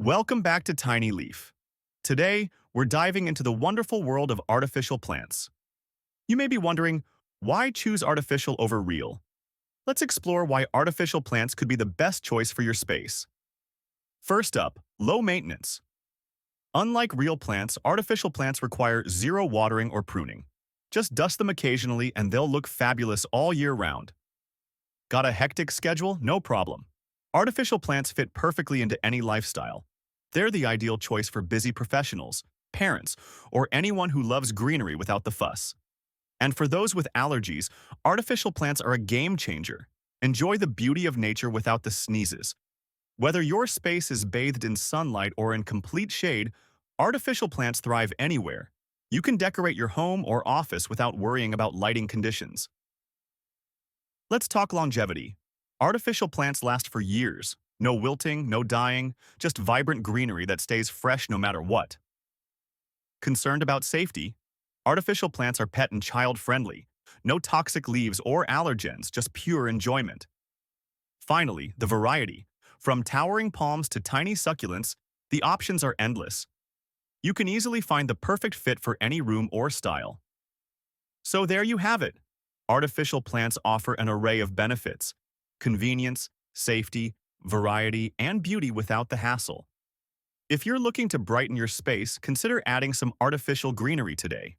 Welcome back to TinyLeaf. Today, we're diving into the wonderful world of artificial plants. You may be wondering, why choose artificial over real? Let's explore why artificial plants could be the best choice for your space. First up, low maintenance. Unlike real plants, artificial plants require zero watering or pruning. Just dust them occasionally and they'll look fabulous all year round. Got a hectic schedule? No problem. Artificial plants fit perfectly into any lifestyle. They're the ideal choice for busy professionals, parents, or anyone who loves greenery without the fuss. And for those with allergies, artificial plants are a game changer. Enjoy the beauty of nature without the sneezes. Whether your space is bathed in sunlight or in complete shade, artificial plants thrive anywhere. You can decorate your home or office without worrying about lighting conditions. Let's talk longevity. Artificial plants last for years. No wilting, no dying, just vibrant greenery that stays fresh no matter what. Concerned about safety? Artificial plants are pet and child-friendly. No toxic leaves or allergens, just pure enjoyment. Finally, the variety. From towering palms to tiny succulents, the options are endless. You can easily find the perfect fit for any room or style. So there you have it. Artificial plants offer an array of benefits: convenience, safety, variety, and beauty without the hassle. If you're looking to brighten your space, consider adding some artificial greenery today.